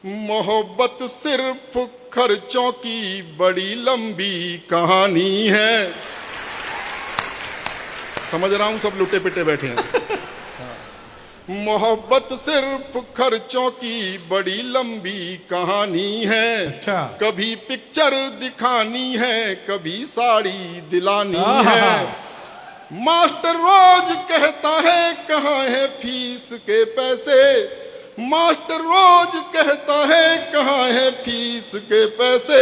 मोहब्बत सिर्फ खर्चों की बड़ी लंबी कहानी है। समझ रहा हूं सब लुटे पिटे बैठे हैं। मोहब्बत सिर्फ खर्चों की बड़ी लंबी कहानी है। अच्छा। कभी पिक्चर दिखानी है, कभी साड़ी दिलानी है। मास्टर रोज कहता है कहाँ है फीस के पैसे। मास्टर रोज कहता है कहाँ है फीस के पैसे।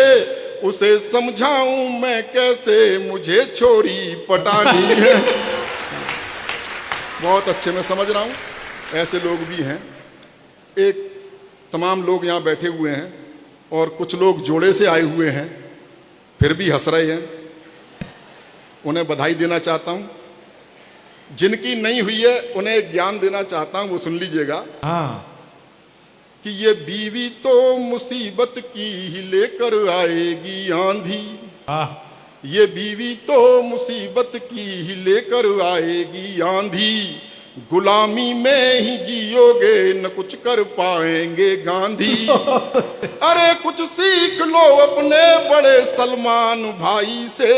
उसे समझाऊं मैं कैसे, मुझे छोरी पटानी है। बहुत अच्छे, मैं समझ रहा हूं ऐसे लोग भी हैं। एक तमाम लोग यहाँ बैठे हुए हैं और कुछ लोग जोड़े से आए हुए हैं, फिर भी हंस रहे हैं। उन्हें बधाई देना चाहता हूं। जिनकी नहीं हुई है उन्हें एक ज्ञान देना चाहता हूं, वो सुन लीजिएगा। हाँ। कि ये बीवी तो मुसीबत की ही लेकर आएगी आंधी। ये बीवी तो मुसीबत की ही लेकर आएगी आंधी। गुलामी में ही जियोगे न कुछ कर पाएंगे गांधी। अरे कुछ सीख लो अपने बड़े सलमान भाई से।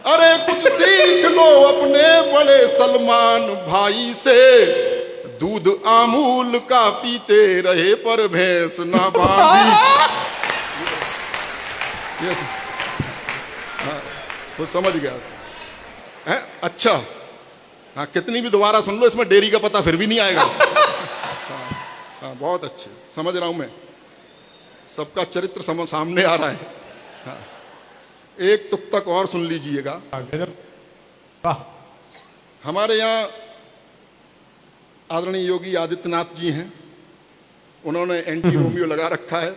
अरे कुछ सीख लो अपने बड़े सलमान भाई से। दूध आमूल का पीते रहे पर भैंस ना बांधी। तो समझ गया है? अच्छा, हाँ, कितनी भी दोबारा सुन लो, इसमें डेरी का पता फिर भी नहीं आएगा। हाँ, बहुत अच्छे, समझ रहा हूं मैं। सबका चरित्र सामने आ रहा है। हाँ, एक तुक तक और सुन लीजिएगा। हमारे यहाँ आदरणीय योगी आदित्यनाथ जी हैं। उन्होंने एंटी रोमियो लगा रखा है।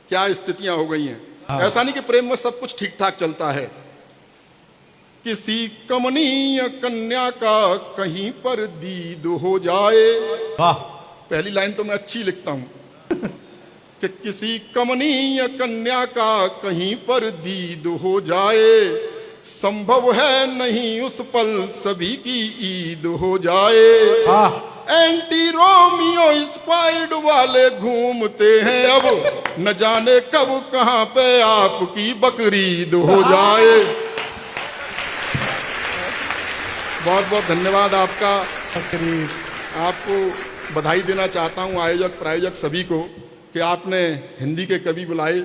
क्या स्थितियां हो गई हैं। ऐसा नहीं कि प्रेम में सब कुछ ठीक ठाक चलता है। किसी कमनीय कन्या का कहीं पर दीद हो जाए। पहली लाइन तो मैं अच्छी लिखता हूं कि किसी कमनीय कन्या का कहीं पर दीद हो जाए। संभव है नहीं उस पल सभी की ईद हो जाए। एंटी रोमियो स्क्वाड वाले घूमते हैं अब, न जाने कब कहां पे आपकी बकरीद हो जाए। बहुत बहुत धन्यवाद आपका। आपको बधाई देना चाहता हूं, आयोजक प्रायोजक सभी को, कि आपने हिंदी के कवि बुलाए,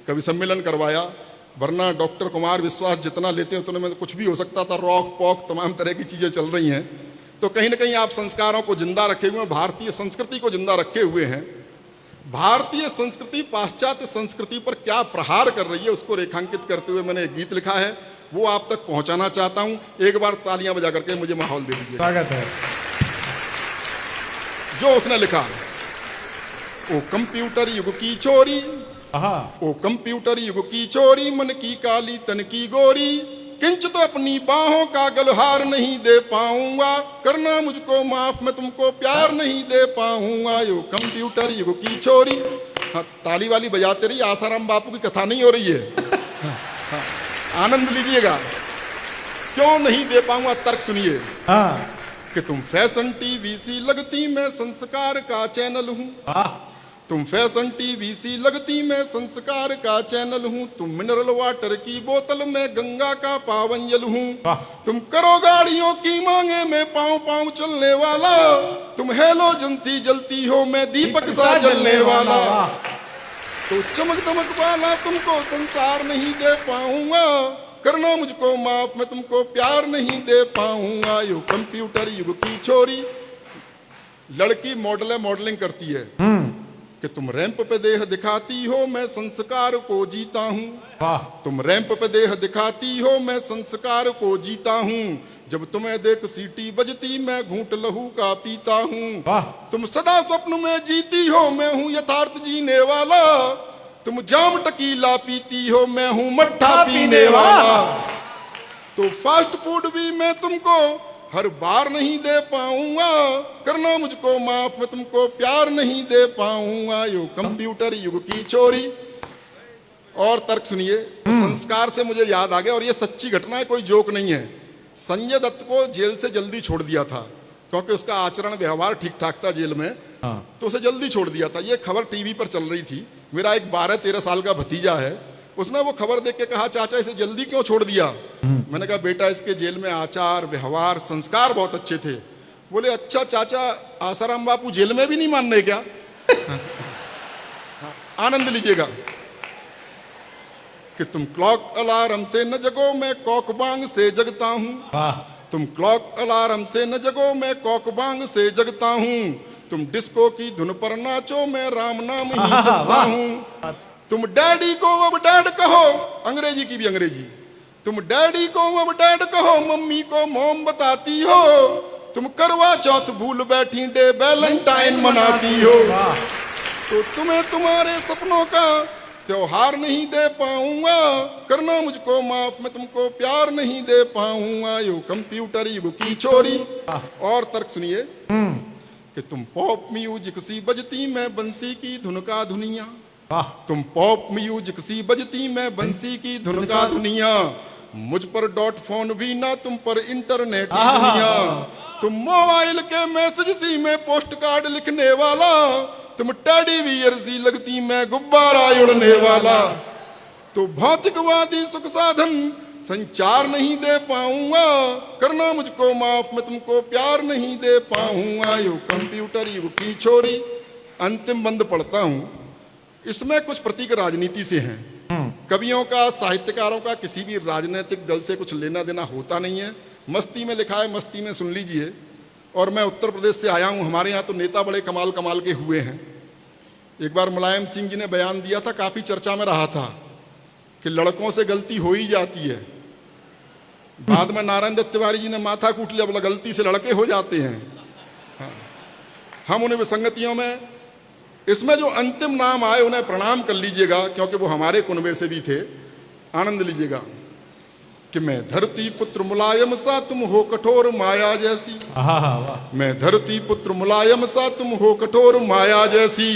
कवि सम्मेलन करवाया। वरना डॉक्टर कुमार विश्वास जितना लेते हैं उतने में कुछ भी हो सकता था। रॉक पॉक तमाम तरह की चीज़ें चल रही हैं। तो कहीं ना कहीं आप संस्कारों को जिंदा रखे हुए हैं, भारतीय संस्कृति को जिंदा रखे हुए हैं। भारतीय संस्कृति पाश्चात्य संस्कृति पर क्या प्रहार कर रही है उसको रेखांकित करते हुए मैंने एक गीत लिखा है, वो आप तक पहुंचाना चाहता हूं। एक बार तालियां बजा करके मुझे माहौल दे दीजिए। स्वागत है। जो उसने लिखा, ओ कंप्यूटर युग की छोरी, ओ कंप्यूटर युग की छोरी, मन की काली तन की गोरी, किंचित तो अपनी बाहों का गलहार नहीं दे पाऊंगा, करना मुझको माफ मैं तुमको प्यार नहीं दे पाऊंगा। यो कंप्यूटर युग की छोरी। हाँ, ताली वाली बजाते रही, आसाराम बापू की कथा नहीं हो रही है। हाँ, आनंद लीजिएगा। क्यों नहीं दे पाऊंगा, तर्क सुनिए। कि तुम फैशन टीवी सी लगती, मैं संस्कार का चैनल हूं। तुम फैशन टीवी सी लगती, मैं संस्कार का चैनल हूं। तुम मिनरल वाटर की बोतल, मैं गंगा का पावन जल हूं। तुम करो गाड़ियों की मांगे, मैं पाँव पाँव चलने वाला। तुम हेलोजन सी जलती हो, मैं दीपक सा जलने वाला। तो चमक दमक वाला तुमको संसार नहीं दे पाऊंगा, करना मुझको माफ मैं तुमको प्यार नहीं दे पाऊंगा। यो कंप्यूटर युग की छोरी। लड़की मॉडलिंग करती है कि तुम रैंप पे देह दिखाती हो, मैं संस्कार को जीता हूँ। तुम रैंप पे देह दिखाती हो, मैं संस्कार को जीता हूँ। जब तुम्हें देख सीटी बजती, मैं घूंट लहू का पीता हूँ। तुम सदा स्वप्न में जीती हो, मैं हूँ यथार्थ जीने वाला। तुम जाम टकीला पीती हो, मैं हूँ मट्ठा पीने वाला। तो फास्ट फूड भी मैं तुमको हर बार नहीं दे पाऊंगा, करना मुझको माफ मैं तुमको प्यार नहीं दे पाऊंगा। यो कंप्यूटर युग की छोरी। और तर्क सुनिए। संस्कार से मुझे याद आ गया, और ये सच्ची घटना है, कोई जोक नहीं है। संजय दत्त को जेल से जल्दी छोड़ दिया था क्योंकि उसका आचरण व्यवहार ठीक ठाक था जेल में। तो उसे जल्दी छोड़ दिया था। ये खबर टीवी पर चल रही थी। मेरा एक 12-13 साल का भतीजा है, उसने वो खबर देख के कहा, चाचा इसे जल्दी क्यों छोड़ दिया? मैंने कहा, बेटा इसके जेल में आचार व्यवहार संस्कार बहुत अच्छे थे। बोले, अच्छा चाचा आसाराम बापू जेल में भी नहीं मानने क्या? आनंद लीजिएगा कि तुम क्लॉक अलार्म से न जगो, मैं कॉकबांग से जगता हूँ। तुम क्लॉक अलार्म से न जगो, मैं कॉकबांग से जगता हूँ। तुम डिस्को की धुन पर नाचो, मैं राम नाम ही जपता हूँ। तुम डैडी को अब डैड कहो, अंग्रेजी की भी अंग्रेजी। तुम डैडी को अब डैड कहो, मम्मी को मॉम बताती हो। तुम करवा चौथ भूल बैठी, डे वैलेंटाइन मनाती हो। तो तुम्हें तुम्हारे सपनों का त्योहार नहीं दे पाऊंगा, करना मुझको माफ, मैं तुमको प्यार नहीं दे पाऊंगा। यो कंप्यूटर युग की छोरी। और तर्क सुनिए कि तुम पॉप म्यूजिक सी बजती, मैं बंसी की धुन का धुनिया। तुम पॉप म्यूजिक सी बजती, मैं बंसी की धुन का धुनिया। मुझ पर डॉट फोन भी ना, तुम पर इंटरनेट की दुनिया। तुम मोबाइल के मैसेज सी, मैं पोस्ट कार्ड लिखने वाला। तुम टेडी बियर सी लगती, मैं गुब्बारा उड़ने वाला। तो भौतिकवादी सुख साधन संचार नहीं दे पाऊंगा, करना मुझको माफ, मैं तुमको प्यार नहीं दे पाऊंगा। यो कंप्यूटर युग की छोरी। अंतिम बंद पढ़ता हूं। इसमें कुछ प्रतीक राजनीति से हैं। कवियों का, साहित्यकारों का किसी भी राजनीतिक दल से कुछ लेना देना होता नहीं है। मस्ती में लिखा है, मस्ती में सुन लीजिए। और मैं उत्तर प्रदेश से आया हूं, हमारे यहाँ तो नेता बड़े कमाल कमाल के हुए हैं। एक बार मुलायम सिंह जी ने बयान दिया था, काफी चर्चा में रहा था, कि लड़कों से गलती हो ही जाती है। बाद में नारायण दत्त तिवारी जी ने माथा कूट लिया, बोला गलती से लड़के हो जाते हैं। हाँ। हम उन्हें विसंगतियों में, इसमें जो अंतिम नाम आए उन्हें प्रणाम कर लीजिएगा, क्योंकि वो हमारे कुनबे से भी थे। आनंद लीजिएगा कि मैं धरती पुत्र मुलायम सा, तुम हो कठोर माया जैसी। मैं धरती पुत्र मुलायम सा, तुम हो कठोर माया जैसी।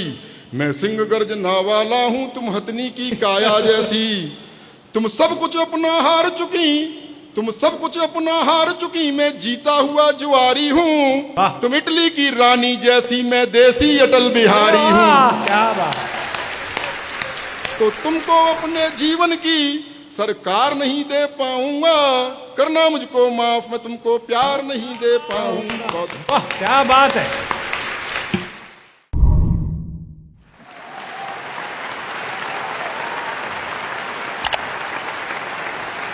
मैं सिंह गर्जना वाला हूं, तुम हथनी की काया जैसी। तुम सब कुछ अपना हार चुकी, तुम सब कुछ अपना हार चुकी, मैं जीता हुआ जुआरी हूं। तुम इटली की रानी जैसी, मैं देसी अटल बिहारी हूं। क्या बात। तो तुमको अपने जीवन की सरकार नहीं दे पाऊंगा, करना मुझको माफ, मैं तुमको प्यार नहीं दे पाऊंगा। क्या बात है।